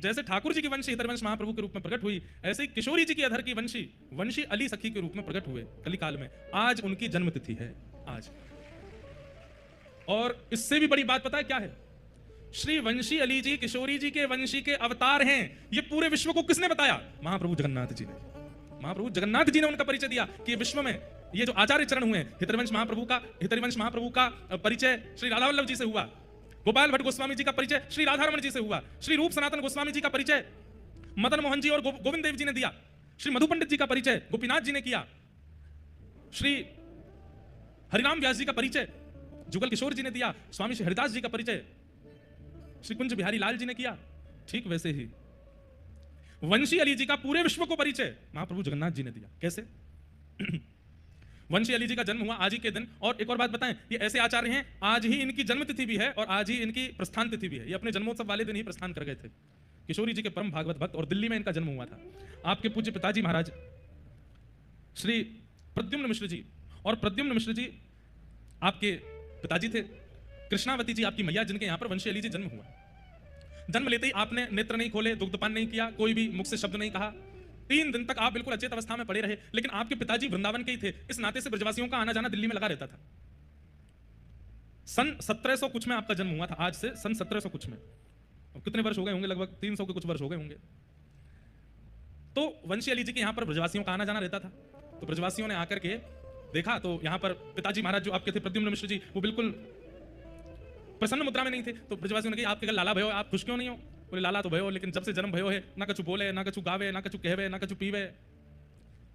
जैसे ठाकुर जी की वंशी हितरवंश महाप्रभु के रूप में प्रकट हुई, ऐसे ही किशोरी जी की अधर की वंशी वंशी अली सखी के रूप में प्रकट हुए कलिकाल में। आज उनकी जन्मतिथि है आज। और इससे भी बड़ी बात पता है क्या है? श्री वंशी अली जी किशोरी जी के वंशी के अवतार हैं। ये पूरे विश्व को किसने बताया? महाप्रभु जगन्नाथ जी ने। महाप्रभु जगन्नाथ जी ने उनका परिचय दिया कि विश्व में ये जो आचार्य चरण हुए, हितरवंश महाप्रभु का परिचय श्री राधा वल्लभ जी से हुआ, गोपाल भट्ट गोस्वामी जी का परिचय श्री राधारमण जी से हुआ, श्री रूप सनातन गोस्वामी जी का परिचय मदन मोहन जी और गोविंद देव जी ने दिया, श्री मधु पंडित जी का परिचय गोपीनाथ जी ने किया, श्री हरिराम व्यास जी का परिचय जुगल किशोर जी ने दिया, स्वामी श्री हरिदास जी का परिचय श्री कुंज बिहारी लाल जी ने किया। ठीक वैसे ही वंशी अली जी का पूरे विश्व को परिचय महाप्रभु जगन्नाथ जी ने दिया। कैसे? वंशी अली जी का जन्म हुआ आज ही के दिन। और एक और बात बताएं, ये ऐसे आचार्य हैं, आज ही इनकी जन्म तिथि भी है और आज ही इनकी प्रस्थान तिथि भी है। ये अपने जन्मोत्सव वाले दिन ही प्रस्थान कर गए थे। किशोरी जी के परम भागवत भक्त, और दिल्ली में इनका जन्म हुआ था। आपके पूज्य पिताजी महाराज श्री प्रद्युम्न मिश्र जी, और प्रद्युम्न मिश्र जी आपके पिताजी थे। कृष्णावती जी आपकी मैया, जिनके यहाँ पर वंशी अली जी जन्म हुआ। जन्म लेते ही आपने नेत्र नहीं खोले, दुग्धपान नहीं किया, कोई भी मुख से शब्द नहीं कहा। 3 दिन तक आप बिल्कुल अचेत अवस्था में पड़े रहे। लेकिन आपके पिताजी वृंदावन के ही थे, इस नाते से ब्रजवासियों का आना जाना दिल्ली में लगा रहता था। सन 1700 कुछ में आपका जन्म हुआ था, आज से सन 1700 कुछ में। कितने वर्ष हो गए होंगे? लगभग 300 के कुछ वर्ष हो गए होंगे। तो वंशी अली जी के यहाँ पर ब्रजवासियों का आना जाना रहता था। तो ब्रजवासियों ने आकर के देखा तो यहाँ पर पिताजी महाराज जो आपके थे प्रद्युम्न मिश्र जी, वो बिल्कुल प्रसन्न मुद्रा में नहीं थे। तो ब्रजवासियों ने कहा आपके घर लाला भयो, आप खुश क्यों नहीं हो? बोले लाला तो भयो, लेकिन जब से जन्म भयो है ना कछु बोले, ना कछु गावे, ना कछु कहवे, ना कछु पीवे,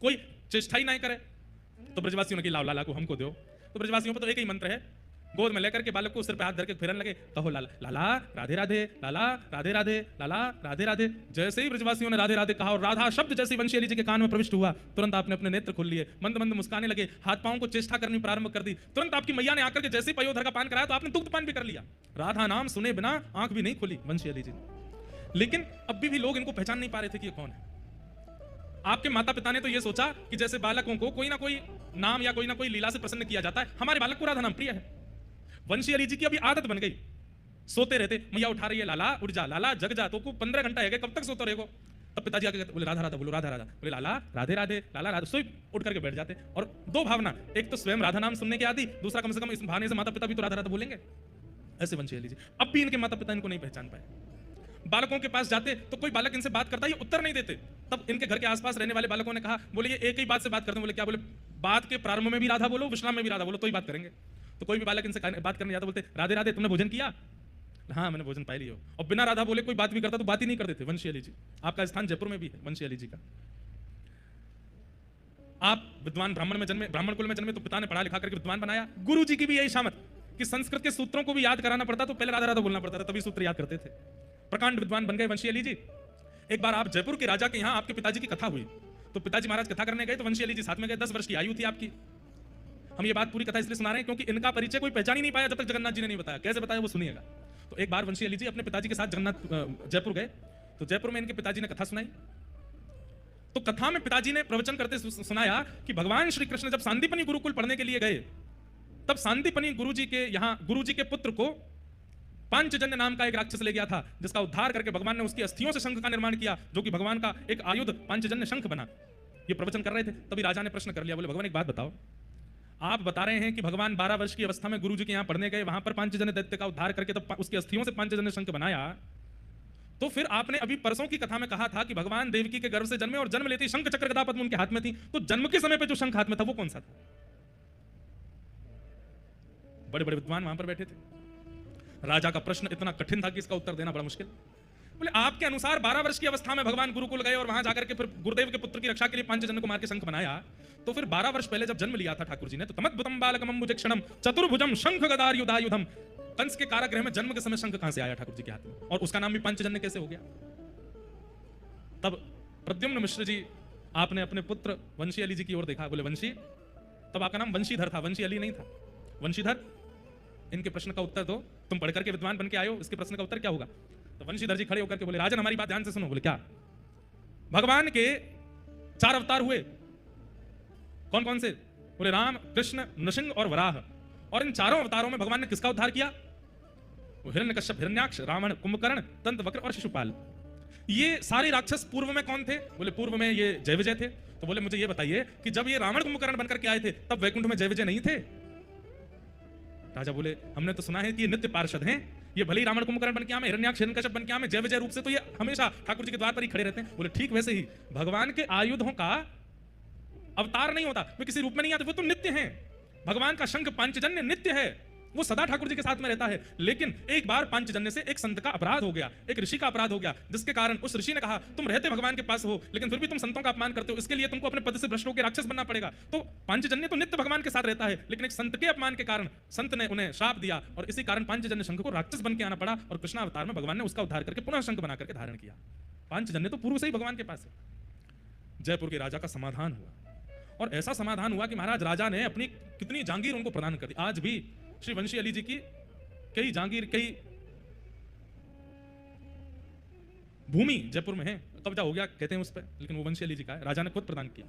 कोई चेष्टा ही नहीं करे। तो ब्रजवासियों ने कहा लाओ लाला को हमको दो। तो ब्रजवासियों पर तो एक ही मंत्र है, गोद में लेकर के बालक को सिर पे हाथ धर के फिरन लगे, कहो लाला लाला राधे राधे, लाला राधे राधे, लाला राधे राधे। जैसे ही ब्रजवासियों ने राधे राधे कहा और राधा शब्द जैसे वंशी अली जी के कान में प्रविष्ट हुआ, तुरंत आपने अपने नेत्र खोल लिए, मंद मंद मुस्काने लगे, हाथ पांव को चेष्टा करनी प्रारंभ कर दी। तुरंत आपकी मैया ने आकर के जैसे ही पयोधर का पान कराया तो आपने दुग्ध पान भी कर लिया। राधा नाम सुने बिना आंख भी नहीं खोली वंशी अली जी ने। लेकिन अब भी लोग इनको पहचान नहीं पा रहे थे कि ये कौन है। आपके माता पिता ने तो ये सोचा कि जैसे बालकों को कोई ना कोई नाम या कोई ना कोई लीला से प्रसन्न किया जाता है, हमारे बालक को राधा नाम प्रिय है। वंशी अली जी की अभी आदत बन गई, सोते रहते, मैया उठा रही है, लाला उठ जा, लाला जग जा, तो 15 घंटा है, कब तक सोते रहेगो? तब पिताजी आके बोले राधा राधा, बोलो राधा राधा, बोले लाला राधे राधे, लाला राधा, सोई उठ करके बैठ जाते। और दो भावना, एक तो स्वयं राधा नाम सुनने की आदि, दूसरा कम से कम इस बहाने से माता पिता भी तो राधा राधा बोलेंगे। ऐसे वंशी अली जी अब भी इनके माता पिता इनको नहीं पहचान पाए। बालकों के पास जाते तो कोई बालक इनसे बात करता, ये उत्तर नहीं देते। तब इनके घर के आसपास रहने वाले बालकों ने कहा, बोले ये एक ही बात से बात करते हैं। बोले क्या? बोले बात के प्रारंभ में भी राधा बोलो, विश्राम में भी राधा बोलो, तो ही बात करेंगे। तो कोई भी बालक इनसे बात करने जाता बोलते राधे राधे, तुमने भोजन किया? हाँ मैंने भोजन पाई लिया। और बिना राधा बोले कोई बात भी करता तो बात ही नहीं करते थे वंशी अली जी। आपका स्थान जयपुर में भी है वंशी अली जी का। आप विद्वान ब्राह्मण में जन्मे, ब्राह्मण कुल में जन्मे, तो पिता ने पढ़ा लिखा करके विद्वान बनाया। गुरु जी की भी यही शामत कि संस्कृत के सूत्रों को भी याद कराना पड़ता तो पहले राधा राधा बोलना पड़ता था, तभी सूत्र याद करते थे। प्रकांड विद्वान बन गए वंशी अली जी। एक बार आप जयपुर के राजा के यहाँ आपके पिताजी की कथा हुई, तो पिताजी महाराज कथा करने गए तो वंशी अली जी साथ में गए। 10 वर्ष की आयु थी आपकी। हम ये बात पूरी कथा इसलिए सुना रहे हैं क्योंकि इनका परिचय कोई पहचान ही नहीं पाया जब तक जगन्नाथ जी ने नहीं बताया। कैसे बताया वो सुनिएगा। तो एक बार वंशी अली जी अपने पिताजी के साथ जयपुर गए, तो जयपुर में इनके पिताजी ने कथा सुनाई। तो कथा में पिताजी ने प्रवचन करते सुनाया कि भगवान श्री कृष्ण जब सांदीपनी गुरुकुल पढ़ने के लिए गए, तब सांदीपनी गुरुजी के यहाँ गुरुजी के पुत्र को पांचजन्य नाम का एक राक्षस ले गया था, जिसका उद्धार करके भगवान ने उसकी अस्थियों से शंख का निर्माण किया, जो कि भगवान का एक आयुध पांचजन्य शंख बना। ये प्रवचन कर रहे थे, तभी राजा ने प्रश्न कर लिया, बोले भगवान एक बात बताओ, आप बता रहे हैं कि भगवान 12 वर्ष की अवस्था में गुरुजी के यहाँ पढ़ने गए, वहां पर पांचजन्य दैत्य का उद्धार करके तब उसकी अस्थियों से पांचजन्य शंख बनाया, तो फिर आपने अभी परसों की कथा में कहा था कि भगवान देवकी के गर्भ से जन्मे और जन्म लेते ही शंख चक्र गदा पद्म उनके हाथ में थी, तो जन्म के समय पे जो शंख हाथ में था वो कौन सा था? बड़े बड़े विद्वान वहां पर बैठे थे। राजा का प्रश्न इतना कठिन था कि इसका उत्तर देना बड़ा मुश्किल। बोले आपके अनुसार 12 वर्ष की अवस्था में भगवान गुरुकुल गए और वहां जाकर के फिर गुरुदेव के पुत्र की रक्षा के लिए पांचजन्य को मार के शंख बनाया, तो फिर 12 वर्ष पहले जब जन्म लिया था ठाकुर जी ने, तो तमद्भुतम बालकमं भुजक्षणम चतुर्भुजम शंख गदायुधायुधम, कंस के कारागृह में जन्म के समय शंख कहां से आया ठाकुर जी के हाथ में, और उसका नाम भी पांचजन्य कैसे हो गया? तब प्रद्युम्न मिश्र जी आपने अपने पुत्र वंशी अली जी की ओर देखा, बोले वंशी, तब आपका नाम वंशीधर था, वंशी अली नहीं था। वंशीधर, इनके प्रश्न का उत्तर दो, तुम पढ़ करके विद्वान बन के आए हो, इसके प्रश्न का उत्तर क्या होगा? तो वंशीधर जी खड़े होकर के बोले राजन हमारी बात ध्यान से सुनो। बोले क्या? भगवान के 4 अवतार हुए, कौन कौन से? बोले राम, कृष्ण, नृसिंह और वराह। और इन चारों अवतारों में भगवान ने किसका उद्धार किया? वो हिरण्यकश्यप, हिरण्याक्ष, रावण, कुंभकर्ण, दंतवक्र और शिशुपाल। ये सारे राक्षस पूर्व में कौन थे? बोले पूर्व में ये जय विजय थे। तो बोले मुझे ये बताइए कि जब ये रावण कुंभकर्ण बनकर के आए थे तब वैकुंठ में जय विजय नहीं थे? राजा बोले हमने तो सुना है कि ये नित्य पार्षद हैं, ये भले ही रावण कुंभकर्ण बन के आए, हिरण्याक्ष हिरण्यकश्यप बन के आए, जय विजय रूप से तो ये हमेशा ठाकुर जी के द्वार पर ही खड़े रहते हैं। बोले ठीक वैसे ही भगवान के आयुधों का अवतार नहीं होता, वे किसी रूप में नहीं आते, वो तो नित्य हैं। भगवान का शंख पांचजन्य नित्य है, वो सदा ठाकुर जी के साथ में रहता है। लेकिन एक बार पांचजन्य से एक संत का अपराध हो गया, एक ऋषि का अपराध हो गया, जिसके कारण उस ऋषि ने कहा तुम रहते भगवान के पास हो लेकिन फिर भी तुम संतों का अपमान करते हो, इसके लिए तुमको अपने पद से भ्रष्ट होकर राक्षस बनना पड़ेगा। तो पांचजन्य तो नित्य भगवान के साथ रहता है, लेकिन एक संत के अपमान के कारण संत ने उन्हें श्राप दिया और इसी कारण पांचजन्य शंख को राक्षस बन के आना पड़ा और कृष्ण अवतार में भगवान ने उसका उद्धार करके पुनः शंख बना करके धारण किया। पांचजन्य तो पूर्व से ही भगवान के पास है। जयपुर के राजा का समाधान हुआ और ऐसा समाधान हुआ कि महाराज राजा ने अपनी कितनी जागीर उनको प्रदान कर दी। आज भी श्री वंशी अली जी की कई जागीर, कई भूमि जयपुर में है, कब्जा हो गया कहते हैं उस पर, लेकिन वो वंशी अली जी का है, राजा ने खुद प्रदान किया।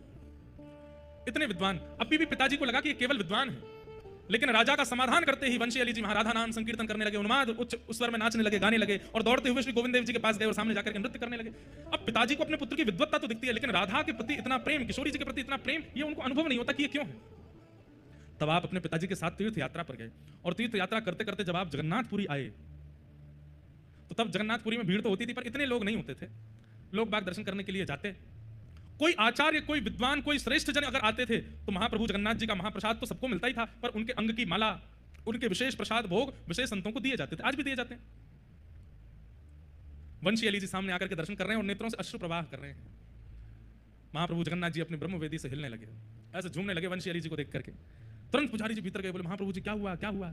इतने विद्वान, अभी भी पिताजी को लगा कि ये केवल विद्वान है, लेकिन राजा का समाधान करते ही वंशी अली जी महाराधा नाम संकीर्तन करने लगे, उन्माद उच्च उस स्वर में नाचने लगे, गाने लगे और दौड़ते हुए श्री गोविंद देव जी के पास गए और सामने जाकर के नृत्य करने लगे। अब पिताजी को अपने पुत्र की विद्वत्ता तो दिखती है, लेकिन राधा के प्रति इतना प्रेम, किशोरी जी के प्रति इतना प्रेम, ये उनको अनुभव नहीं होता कि ये क्यों है। तब आप अपने पिताजी के साथ तीर्थ यात्रा पर गए और तीर्थ यात्रा करते करते जब आप जगन्नाथपुरी आए तो तब जगन्नाथपुरी में भीड़ तो होती थी पर इतने लोग नहीं होते थे। लोग बाग दर्शन करने के लिए जाते, कोई आचार्य, कोई विद्वान, कोई श्रेष्ठ जन अगर आते थे तो महाप्रभु जगन्नाथ जी का महाप्रसाद तो सबको मिलता ही था, पर उनके अंग की माला, उनके विशेष प्रसाद भोग विशेष संतों को दिए जाते थे, आज भी दिए जाते हैं। वंशी अली जी सामने आकर के दर्शन कर रहे हैं और नेत्रों से अश्रु प्रवाह कर रहे हैं। महाप्रभु जगन्नाथ जी अपने ब्रह्मवेदी से हिलने लगे, ऐसे झूमने लगे वंशी अली जी को देख करके। तुरंत पुजारी जी भीतर गए, बोले महाप्रभु जी क्या हुआ, क्या हुआ?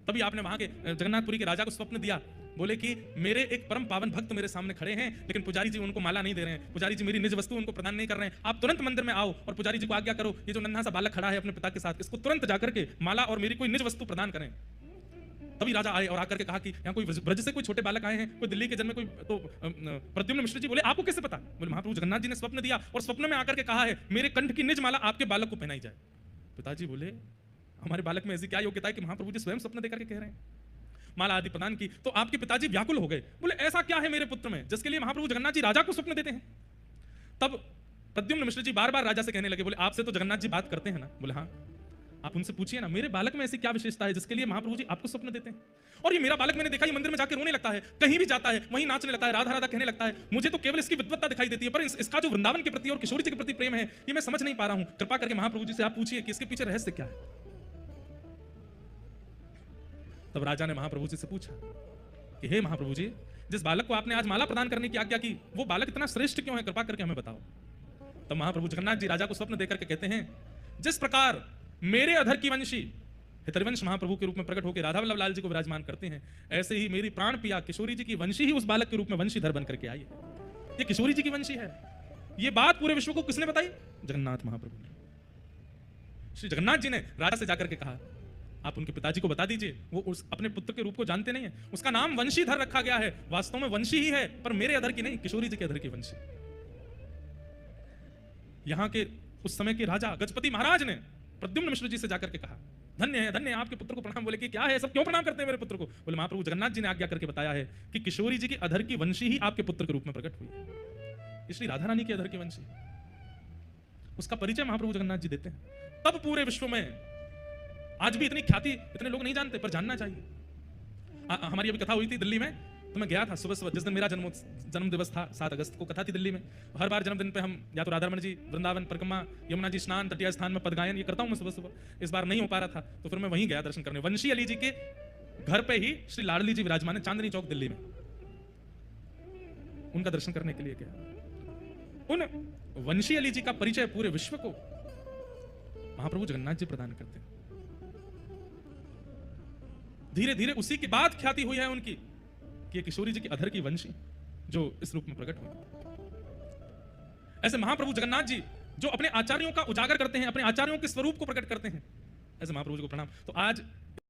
तभी आपने वहां के जगन्नाथपुरी के राजा को स्वप्न दिया, बोले कि मेरे एक परम पावन भक्त मेरे सामने खड़े हैं लेकिन पुजारी जी उनको माला नहीं दे रहे हैं, पुजारी जी मेरी निज वस्तु उनको प्रदान नहीं कर रहे हैं, आप तुरंत मंदिर में आओ और पुजारी जी को आज्ञा करो ये जो नन्हा सा बालक खड़ा है अपने पिता के साथ, इसको तुरंत जाकर के माला और मेरी कोई निज वस्तु प्रदान करें। तभी राजा आए और आकर के कहा कि यहाँ कोई ब्रज से कोई छोटे बालक आए हैं, कोई दिल्ली के जन्मे कोई, तो प्रद्युम्न मिश्र जी बोले आपको कैसे पता? बोले महाप्रभु जगन्नाथ जी ने स्वप्न दिया और स्वप्न में आकर के कहा है मेरे कंठ की निज माला आपके बालक को पहनाई जाए। पिताजी बोले हमारे बालक में ऐसी क्या योग्यता है कि महाप्रभु जी स्वयं स्वप्न देकर के कह रहे हैं? माला आदि प्रदान की तो आपके पिताजी व्याकुल हो गए, बोले ऐसा क्या है मेरे पुत्र में जिसके लिए महाप्रभु जगन्नाथ जी राजा को स्वप्न देते हैं? तब प्रद्युम्न मिश्र जी बार बार राजा से कहने लगे, बोले आपसे तो जगन्नाथ जी बात करते हैं ना? बोले हाँ, आप उनसे पूछिए ना मेरे बालक में ऐसी क्या विशेषता है जिसके लिए महाप्रभु जी आपको स्वप्न देते हैं? और ये मेरा बालक मैंने देखा, ये मंदिर में जाकर रोने लगता है, कहीं भी जाता है वहीं नाचने लगता है, राधा राधा कहने लगता है, मुझे तो केवल इसकी विद्वत्ता दिखाई देती है, पर इसका जो वृंदावन के प्रति और किशोरी जी के प्रति प्रेम है ये मैं समझ नहीं पा रहा हूं। कृपा करके महाप्रभु जी से आप पूछिए कि इसके पीछे रहस्य क्या है। तब राजा ने महाप्रभु जी से पूछा कि हे महाप्रभु जी, जिस बालक को आपने आज माला प्रदान करने की आज्ञा की वो बालक इतना श्रेष्ठ क्यों है, कृपा करके हमें बताओ। तब महाप्रभु जगन्नाथ जी राजा को स्वप्न देकर के कहते हैं जिस प्रकार मेरे अधर की वंशी हितरवंश महाप्रभु के रूप में प्रकट होकर राधा वल्लभ लाल जी को विराजमान करते हैं, ऐसे ही मेरी प्राण पिया किशोरी जी की वंशी ही उस बालक के रूप में वंशीधर बनकर के आई है। ये किशोरी जी की वंशी है। ये बात पूरे विश्व को किसने बताई? जगन्नाथ महाप्रभु ने। श्री जगन्नाथ जी ने राजा से जाकर के कहा आप उनके पिताजी को बता दीजिए, वो उस अपने पुत्र के रूप को जानते नहीं है, उसका नाम वंशीधर रखा गया है, वास्तव में वंशी ही है पर मेरे अधर की नहीं, किशोरी जी के अधर की वंशी। यहां के उस समय के राजा गजपति महाराज ने प्रद्युम्न मिश्र जी से जाकर के कहा धन्य है आपके पुत्र को प्रणाम। बोले कि क्या है, सब क्यों प्रणाम करते हैं मेरे पुत्र को? बोले महाप्रभु जगन्नाथ जी ने आज्ञा करके बताया है कि किशोरी जी की अधर की वंशी ही आपके पुत्र के रूप में प्रकट हुई है, इसलिए राधा रानी की अधर की वंशी। उसका परिचय महाप्रभु जगन्नाथ जी देते हैं। तब पूरे विश्व में आज भी इतनी ख्याति इतने लोग नहीं जानते पर जानना चाहिए। हमारी अभी कथा हुई थी दिल्ली में, तो मैं गया था सुबह सुबह, जिस दिन मेरा जन्म दिवस था 7 अगस्त को कथा थी दिल्ली में। हर बार जन्मदिन पे हम या तो राधारमण जी वृंदावन परिक्रमा, यमुना जी स्नान, तटीय स्थान में पदगायन ये करता हूं मैं सुबह सुबह। इस बार नहीं हो पा रहा था तो फिर मैं वहीं गया दर्शन करने। वंशी अली जी के घर पे ही श्री लाडली जी विराजमान है चांदनी चौक दिल्ली में, उनका दर्शन करने के लिए गया। उन वंशी अली जी का परिचय पूरे विश्व को महाप्रभु जगन्नाथ जी प्रदान करते हैं। धीरे धीरे उसी की बाद ख्याति हुई है उनकी कि किशोरी जी की अधर की वंशी जो इस रूप में प्रकट हुई। ऐसे महाप्रभु जगन्नाथ जी जो अपने आचार्यों का उजागर करते हैं, अपने आचार्यों के स्वरूप को प्रकट करते हैं, ऐसे महाप्रभु जी को प्रणाम। तो आज